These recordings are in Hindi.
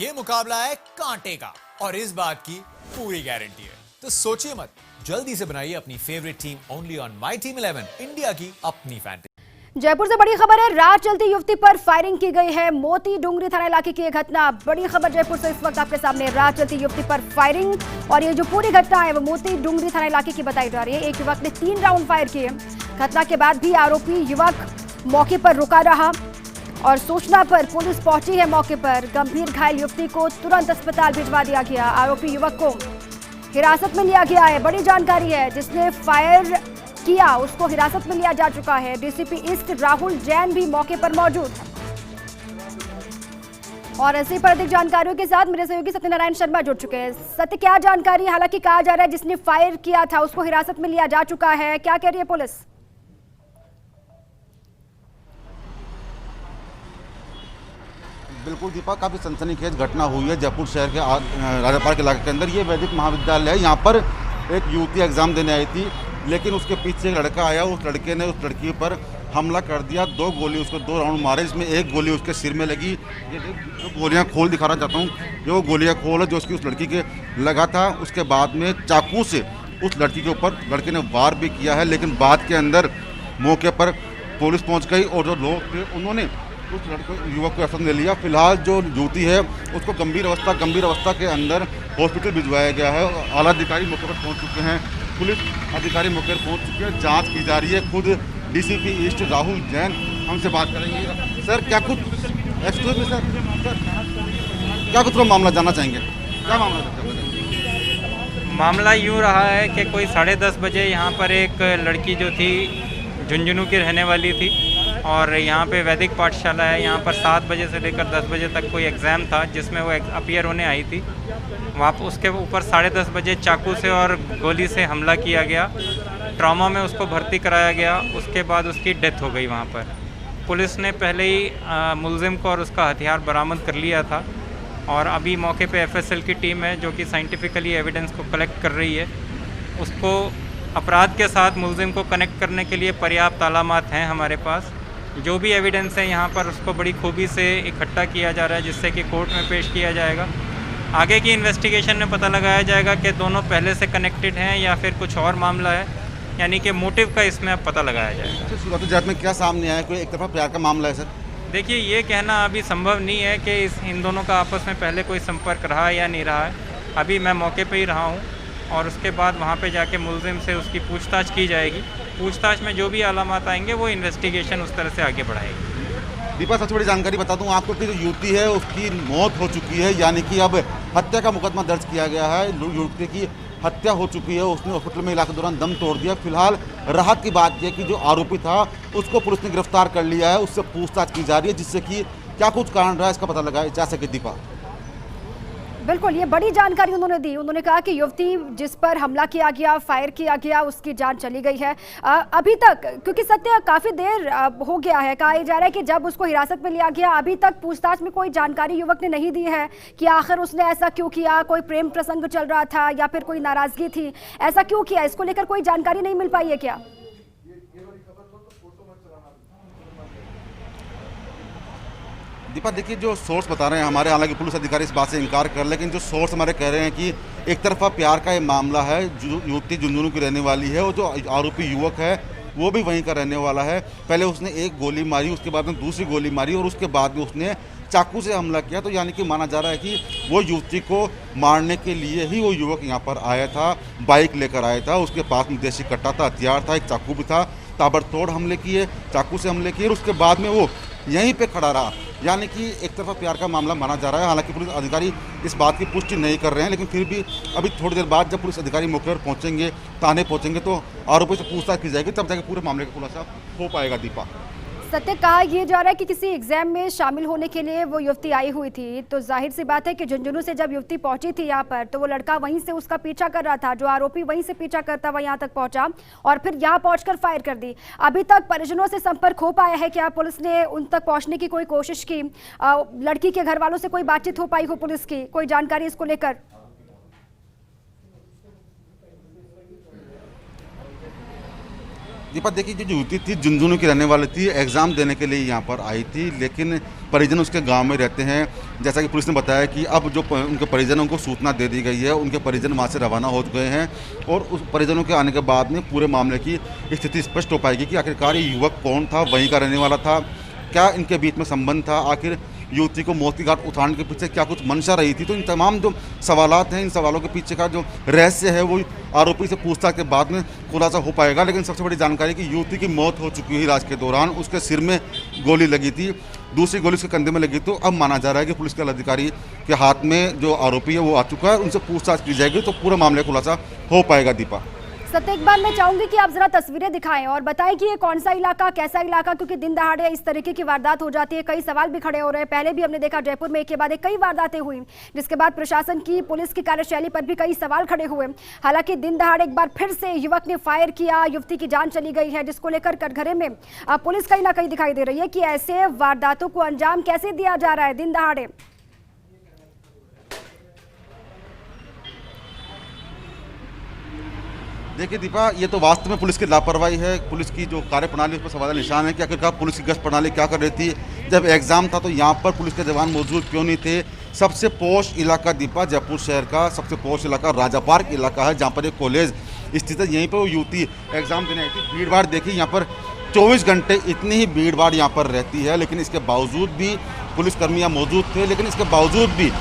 ये मुकाबला है कांटे का और इस बात की पूरी गारंटी है। तो सोचिए मत, जल्दी से बनाइए अपनी favourite team only on my team 11, India की अपनी फैंटेसी। जयपुर से बड़ी खबर है, राह चलती युवती पर फायरिंग की गई है। मोती डूंगरी थाना इलाके की यह घटना, बड़ी खबर जयपुर से इस वक्त आपके सामने। राह चलती युवती पर फायरिंग और ये जो पूरी घटना है वो मोती डूंगरी थाना इलाके की बताई जा रही है। एक युवक ने 3 राउंड फायर किए। घटना के बाद भी आरोपी युवक मौके पर रुका रहा और सूचना पर पुलिस पहुंची है मौके पर। गंभीर घायल युवती को तुरंत अस्पताल भिजवा दिया गया। आरोपी युवक को हिरासत में लिया गया है। बड़ी जानकारी है, जिसने फायर किया उसको हिरासत में लिया जा चुका है। डीसीपी ईस्ट राहुल जैन भी मौके पर मौजूद है। और ऐसे पर अधिक जानकारियों के साथ मेरे सहयोगी सत्यनारायण शर्मा जुड़ चुके हैं। सत्य, क्या जानकारी? हालांकि कहा जा रहा है जिसने फायर किया था उसको हिरासत में लिया जा चुका है, क्या कह रही है पुलिस? बिल्कुल दीपा, काफ़ी सनसनीखेज घटना हुई है जयपुर शहर के राजा पार्क इलाके के अंदर। ये वैदिक महाविद्यालय है। यहाँ पर एक युवती एग्जाम देने आई थी, लेकिन उसके पीछे एक लड़का आया। उस लड़के ने उस लड़की पर हमला कर दिया। 2 गोली उसको 2 राउंड मारे, इसमें एक गोली उसके सिर में लगी। ये जो गोलियाँ खोल दिखाना चाहता हूँ, जो गोलियाँ खोल है जो उसकी उस लड़की के लगा था। उसके बाद में चाकू से उस लड़की के ऊपर लड़के ने वार भी किया है, लेकिन बाद के अंदर मौके पर पुलिस पहुँच गई और जो लोग थे उन्होंने उस लड़के युवक को हिरासत में लिया। फिलहाल जो युवती है उसको गंभीर अवस्था के अंदर हॉस्पिटल भिजवाया गया है। आला अधिकारी मौके पर पहुंच चुके हैं, पुलिस अधिकारी मौके पर पहुंच चुके हैं, जांच की जा रही है। खुद डीसीपी ईस्ट राहुल जैन हमसे बात करेंगे। सर, क्या कुछ एक्सक्यूज मी सर, क्या कुछ मामला जानना चाहेंगे? क्या मामला यूँ रहा है कि कोई 10:30 बजे यहाँ पर एक लड़की जो थी झुंझुनू की रहने वाली थी और यहाँ पे वैदिक पाठशाला है। यहाँ पर 7 बजे से लेकर 10 बजे तक कोई एग्ज़ाम था जिसमें वो अपीयर होने आई थी। वहाँ पर उसके ऊपर 10:30 बजे चाकू से और गोली से हमला किया गया। ट्रॉमा में उसको भर्ती कराया गया। उसके बाद उसकी डेथ हो गई। वहाँ पर पुलिस ने पहले ही मुलजिम को और उसका हथियार बरामद कर लिया था और अभी मौके पे एफएसएल की टीम है जो कि साइंटिफिकली एविडेंस को कलेक्ट कर रही है। उसको अपराध के साथ मुलजिम को कनेक्ट करने के लिए पर्याप्त अलामात हैं हमारे पास। जो भी एविडेंस है यहाँ पर उसको बड़ी खूबी से इकट्ठा किया जा रहा है, जिससे कि कोर्ट में पेश किया जाएगा। आगे की इन्वेस्टिगेशन में पता लगाया जाएगा कि दोनों पहले से कनेक्टेड हैं या फिर कुछ और मामला है, यानी कि मोटिव का इसमें अब पता लगाया जाएगा। शुरुआती जांच में क्या सामने आया? कोई एक तरफा प्यार का मामला है सर? देखिए, ये कहना अभी संभव नहीं है कि इन दोनों का आपस में पहले कोई संपर्क रहा है या नहीं रहा है। अभी मैं मौके पर ही रहा हूँ और उसके बाद वहाँ पे जाके मुलजिम से उसकी पूछताछ की जाएगी। पूछताछ में जो भी अलामत आएंगे वो इन्वेस्टिगेशन उस तरह से आगे बढ़ाएगी। दीपा, सबसे बड़ी जानकारी बता दूं आपको कि जो युवती है उसकी मौत हो चुकी है, यानी कि अब हत्या का मुकदमा दर्ज किया गया है। युवती की हत्या हो चुकी है, उसने हॉस्पिटल में इलाज के दौरान दम तोड़ दिया। फिलहाल राहत की बात यह कि जो आरोपी था उसको पुलिस ने गिरफ्तार कर लिया है, उससे पूछताछ की जा रही है, जिससे कि क्या कुछ कारण रहा है इसका पता लगाया जा सके। दीपा, बिल्कुल, ये बड़ी जानकारी उन्होंने दी। उन्होंने कहा कि युवती जिस पर हमला किया गया, फायर किया गया, उसकी जान चली गई है। अभी तक, क्योंकि सत्य काफ़ी देर हो गया है, कहा जा रहा है कि जब उसको हिरासत में लिया गया अभी तक पूछताछ में कोई जानकारी युवक ने नहीं दी है कि आखिर उसने ऐसा क्यों किया। कोई प्रेम प्रसंग चल रहा था या फिर कोई नाराज़गी थी, ऐसा क्यों किया, इसको लेकर कोई जानकारी नहीं मिल पाई है क्या? दीपा, देखिए, जो सोर्स बता रहे हैं हमारे, हालांकि पुलिस अधिकारी इस बात से इनकार कर, लेकिन जो सोर्स हमारे कह रहे हैं कि एक तरफा प्यार का ये मामला है। युवती झुंझुनू की रहने वाली है और जो आरोपी युवक है वो भी वहीं का रहने वाला है। पहले उसने एक गोली मारी, उसके बाद में दूसरी गोली मारी और उसके बाद में उसने चाकू से हमला किया। तो यानी कि माना जा रहा है कि वो युवती को मारने के लिए ही वो युवक यहाँ पर आया था, बाइक लेकर आया था। उसके पास में देसी कट्टा था, हथियार था, एक चाकू भी था। ताबड़तोड़ हमले किए, चाकू से हमले किए और उसके बाद में वो यहीं पे खड़ा रहा। यानी कि एक तरफा प्यार का मामला माना जा रहा है। हालांकि पुलिस अधिकारी इस बात की पुष्टि नहीं कर रहे हैं, लेकिन फिर भी अभी थोड़ी देर बाद जब पुलिस अधिकारी मौके पर पहुंचेंगे, थाने पहुंचेंगे, तो आरोपी से पूछताछ की जाएगी, तब जाके पूरे मामले का खुलासा हो पाएगा। दीपा, सत्य, कहा यह जा रहा है कि किसी एग्जाम में शामिल होने के लिए वो युवती आई हुई थी, तो जाहिर सी बात है कि झुंझुनू से जब युवती पहुंची थी यहाँ पर तो वो लड़का वहीं से उसका पीछा कर रहा था। जो आरोपी वहीं से पीछा करता हुआ यहाँ तक पहुंचा और फिर यहाँ पहुंचकर फायर कर दी। अभी तक परिजनों से संपर्क हो पाया है क्या? पुलिस ने उन तक पहुंचने की कोई कोशिश की? लड़की के घर वालों से कोई बातचीत हो पाई हो पुलिस की? कोई जानकारी इसको लेकर? दीपा देखिए, जो युवती थी झुंझुनू की रहने वाली थी, एग्ज़ाम देने के लिए यहाँ पर आई थी, लेकिन परिजन उसके गांव में रहते हैं। जैसा कि पुलिस ने बताया कि अब जो उनके परिजनों को सूचना दे दी गई है, उनके परिजन वहाँ से रवाना हो गए हैं और उस परिजनों के आने के बाद में पूरे मामले की स्थिति स्पष्ट हो पाएगी कि आखिरकार ये युवक कौन था, वहीं का रहने वाला था, क्या इनके बीच में संबंध था, आखिर युवती को मौत की घाट उतारने के पीछे क्या कुछ मंशा रही थी। तो इन तमाम जो सवालात हैं, इन सवालों के पीछे का जो रहस्य है वो आरोपी से पूछताछ के बाद में खुलासा हो पाएगा। लेकिन सबसे बड़ी जानकारी कि युवती की मौत हो चुकी है इलाज के दौरान, उसके सिर में गोली लगी थी, दूसरी गोली उसके कंधे में लगी। तो अब माना जा रहा है कि पुलिस के अधिकारी के हाथ में जो आरोपी है वो आ चुका है, उनसे पूछताछ की जाएगी तो पूरा मामले का खुलासा हो पाएगा। दीपा सत्य, एक बार मैं चाहूंगी कि आप जरा तस्वीरें दिखाएं और बताएं कि ये कौन सा इलाका, कैसा इलाका, क्योंकि दिन दहाड़े इस तरीके की वारदात हो जाती है। कई सवाल भी खड़े हो रहे हैं। पहले भी हमने देखा जयपुर में एक के बाद एक कई वारदातें हुई, जिसके बाद प्रशासन की, पुलिस की कार्यशैली पर भी कई सवाल खड़े हुए। हालांकि दिन दहाड़े एक बार फिर से युवक ने फायर किया, युवती की जान चली गई है, जिसको लेकर कटघरे में पुलिस कहीं ना कहीं दिखाई दे रही है कि ऐसे वारदातों को अंजाम कैसे दिया जा रहा है दिन दहाड़े। देखिए दीपा, ये तो वास्तव में पुलिस की लापरवाही है। पुलिस की जो कार्यप्रणाली उस पर सवाल निशान है कि आखिरकार पुलिस की गश्त प्रणाली क्या कर रही थी। जब एग्जाम था तो यहाँ पर पुलिस के जवान मौजूद क्यों नहीं थे। सबसे पॉश इलाका दीपा, जयपुर शहर का सबसे पॉश इलाका राजा पार्क इलाका है, जहाँ पर एक कॉलेज स्थित है। यहीं पर वो युवती एग्जाम देने आई थी। भीड़ भाड़ देखी, यहाँ पर 24 घंटे इतनी ही भीड़ भाड़ यहाँ पर रहती है, लेकिन इसके बावजूद भी पुलिसकर्मी यहाँ मौजूद थे। लेकिन इसके बावजूद भी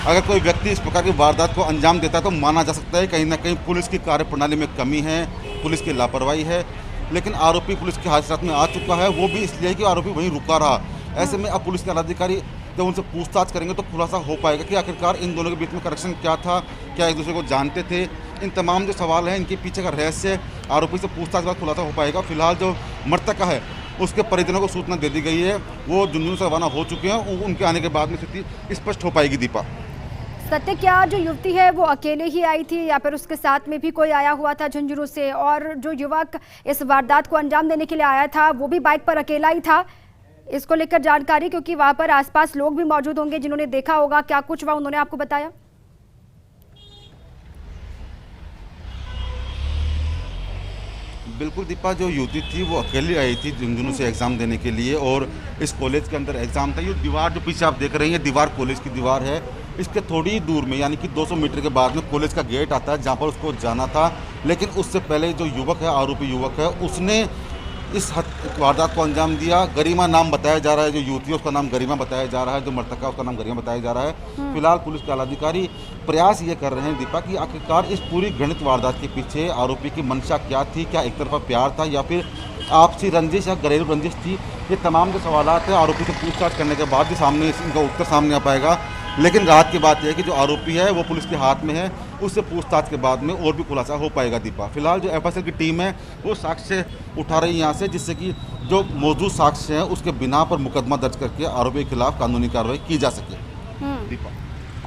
अगर कोई व्यक्ति इस प्रकार की वारदात को अंजाम देता है तो माना जा सकता है कहीं ना कहीं पुलिस की कार्यप्रणाली में कमी है, पुलिस की लापरवाही है। लेकिन आरोपी पुलिस के हाथ में आ चुका है, वो भी इसलिए कि आरोपी वहीं रुका रहा। ऐसे में अब पुलिस के अधिकारी जब उनसे पूछताछ करेंगे तो खुलासा हो पाएगा कि आखिरकार इन दोनों के बीच में कनेक्शन क्या था, क्या एक दूसरे को जानते थे। इन तमाम जो सवाल हैं, इनके पीछे का रहस्य आरोपी से पूछताछ के बाद खुलासा हो पाएगा। फिलहाल जो मृतक है उसके परिजनों को सूचना दे दी गई है, वो झुंझुनू से रवाना हो चुके हैं। उनके आने के बाद में स्थिति स्पष्ट हो पाएगी। दीपा सत्य, क्या जो युवती है वो अकेले ही आई थी या फिर उसके साथ में भी कोई आया हुआ था झुंझुनू से, और जो युवक इस वारदात को अंजाम देने के लिए आया था वो भी बाइक पर अकेला ही था? इसको लेकर जानकारी, क्योंकि वहां पर आसपास लोग भी मौजूद होंगे जिन्होंने देखा होगा, क्या कुछ वहां उन्होंने आपको बताया? बिल्कुल दीपा, जो युवती थी वो अकेली आई थी झुंझुनू से एग्ज़ाम देने के लिए, और इस कॉलेज के अंदर एग्ज़ाम था। ये दीवार जो पीछे आप देख रहे हैं, दीवार कॉलेज की दीवार है। इसके थोड़ी ही दूर में यानी कि 200 मीटर के बाद में कॉलेज का गेट आता है, जहाँ पर उसको जाना था। लेकिन उससे पहले जो युवक है, आरोपी युवक है, उसने इस वारदात को अंजाम दिया। गरिमा नाम बताया जा रहा है, जो युवती है उसका नाम गरिमा बताया जा रहा है, जो मृतक है उसका नाम गरिमा बताया जा रहा है। फिलहाल पुलिस के आलाधिकारी प्रयास ये कर रहे हैं दीपा कि आखिरकार इस पूरी घृणित वारदात के पीछे आरोपी की मंशा क्या थी, क्या एक तरफा प्यार था या फिर आपसी रंजिश या घरेलू रंजिश थी। ये तमाम जो सवालात है आरोपी से पूछताछ करने के बाद ही सामने इनका उत्तर सामने आ पाएगा। लेकिन राहत की बात यह है कि जो आरोपी है वो पुलिस के हाथ में है, उससे पूछताछ के बाद में और भी खुलासा हो पाएगा। दीपा फिलहाल जो एफएसएल की टीम है वो साक्ष्य उठा रही है यहाँ से, जिससे कि जो मौजूद साक्ष्य हैं उसके बिना पर मुकदमा दर्ज करके आरोपी के खिलाफ कानूनी कार्रवाई की जा सके। दीपा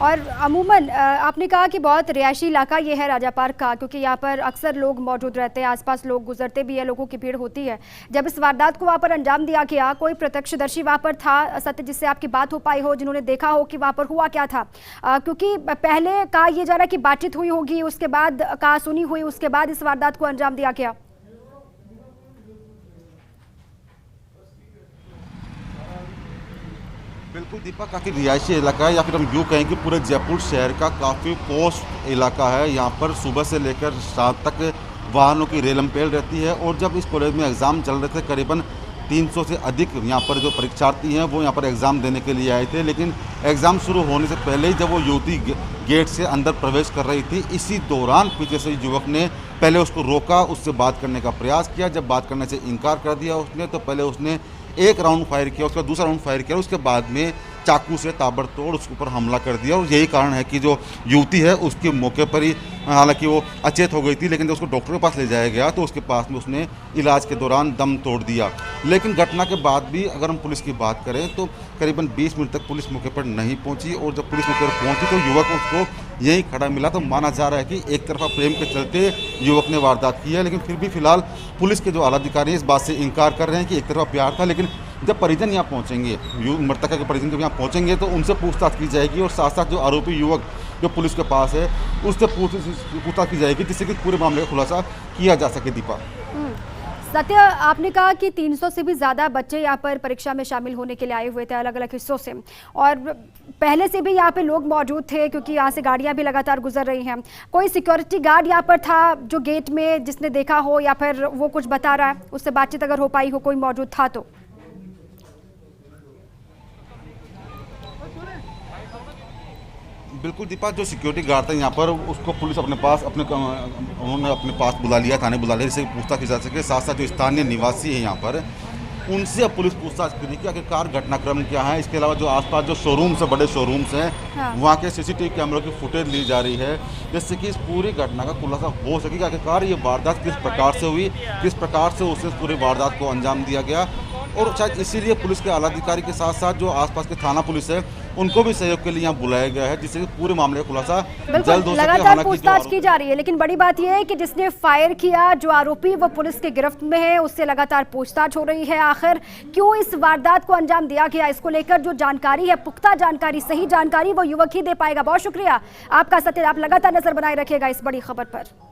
और अमूमन आपने कहा कि बहुत रिहायशी इलाका ये है राजा पार्क का, क्योंकि यहाँ पर अक्सर लोग मौजूद रहते हैं, आसपास लोग गुजरते भी है, लोगों की भीड़ होती है। जब इस वारदात को वहाँ पर अंजाम दिया गया, कोई प्रत्यक्षदर्शी वहाँ पर था सत्य, जिससे आपकी बात हो पाई हो, जिन्होंने देखा हो कि वहाँ पर हुआ क्या था? क्योंकि पहले कहा यह जा रहा है कि बातचीत हुई होगी, उसके बाद कहा सुनी हुई, उसके बाद इस वारदात को अंजाम दिया गया। बिल्कुल दीपा, काफ़ी रिहायशी इलाका है, या फिर हम यूँ कहें कि पूरे जयपुर शहर का काफ़ी पॉश इलाका है। यहाँ पर सुबह से लेकर शाम तक वाहनों की रेलमपेल रहती है। और जब इस कॉलेज में एग्ज़ाम चल रहे थे, करीबन 300 से अधिक यहाँ पर जो परीक्षार्थी हैं वो यहाँ पर एग्ज़ाम देने के लिए आए थे। लेकिन एग्ज़ाम शुरू होने से पहले ही जब वो युवती गेट से अंदर प्रवेश कर रही थी, इसी दौरान पीछे से युवक ने पहले उसको रोका, उससे बात करने का प्रयास किया। जब बात करने से इनकार कर दिया उसने, तो पहले उसने एक राउंड फायर किया, उसका दूसरा राउंड फायर किया, उसके बाद में चाकू से ताबड़तोड़ उसके ऊपर हमला कर दिया। और यही कारण है कि जो युवती है उसके मौके पर ही, हालांकि वो अचेत हो गई थी, लेकिन जब उसको डॉक्टर के पास ले जाया गया तो उसके पास में उसने इलाज के दौरान दम तोड़ दिया। लेकिन घटना के बाद भी अगर हम पुलिस की बात करें तो करीबन 20 मिनट तक पुलिस मौके पर नहीं पहुंची, और जब पुलिस मौके पर पहुंची तो युवक उसको यहीं खड़ा मिला। तो माना जा रहा है कि एक तरफा प्रेम के चलते युवक ने वारदात की है। लेकिन फिर भी फिलहाल पुलिस के जो आलाधिकारी हैं इस बात से इनकार कर रहे हैं कि एक तरफा प्यार था। लेकिन जब परिजन यहाँ पहुँचेंगे, मृतका के परिजन जब यहाँ पहुँचेंगे तो उनसे पूछताछ की जाएगी, और साथ साथ जो आरोपी युवक जो पुलिस के पास है उससे पूछताछ की जाएगी, जिससे कि पूरे मामले का खुलासा किया जा सके। दीपा सत्य, आपने कहा कि 300 से भी ज़्यादा बच्चे यहाँ पर परीक्षा में शामिल होने के लिए आए हुए थे अलग अलग हिस्सों से, और पहले से भी यहाँ पे लोग मौजूद थे क्योंकि यहाँ से गाड़ियाँ भी लगातार गुजर रही हैं। कोई सिक्योरिटी गार्ड यहाँ पर था जो गेट में, जिसने देखा हो या फिर वो कुछ बता रहा है, उससे बातचीत अगर हो पाई हो, कोई मौजूद था तो? बिल्कुल दीपा, जो सिक्योरिटी गार्ड था यहाँ पर उसको पुलिस अपने पास उन्होंने अपने पास बुला लिया, थाने बुला लिया, जिससे पूछताछ की जा सके। साथ साथ जो स्थानीय निवासी है यहाँ पर, उनसे अब पुलिस पूछताछ करेगी कि आखिरकार घटनाक्रम क्या है। इसके अलावा जो आसपास जो शोरूम्स है, बड़े शोरूम्स हैं, हाँ। वहाँ के सीसीटीवी कैमरों की फुटेज ली जा रही है, जिससे कि इस पूरी घटना का खुलासा हो सके कि आखिरकार ये वारदात किस प्रकार से हुई, किस प्रकार से उसे पूरी वारदात को अंजाम दिया गया। और शायद इसीलिए पुलिस के आला अधिकारी के साथ साथ जो आसपास के थाना पुलिस है, उनको भी सहयोग के लिए यहाँ बुलाया गया है, जिससे पूरे मामले का खुलासा जल्द हो सके। लगातार पूछताछ की जा रही है, लेकिन बड़ी बात यह है कि जिसने फायर किया, जो आरोपी, वो पुलिस के गिरफ्त में है, उससे लगातार पूछताछ हो रही है। आखिर क्यों इस वारदात को अंजाम दिया गया, इसको लेकर जो जानकारी है, पुख्ता जानकारी, सही जानकारी, वो युवक ही दे पाएगा। बहुत शुक्रिया आपका सत्य, आप लगातार नजर बनाए रखिएगा इस बड़ी खबर पर।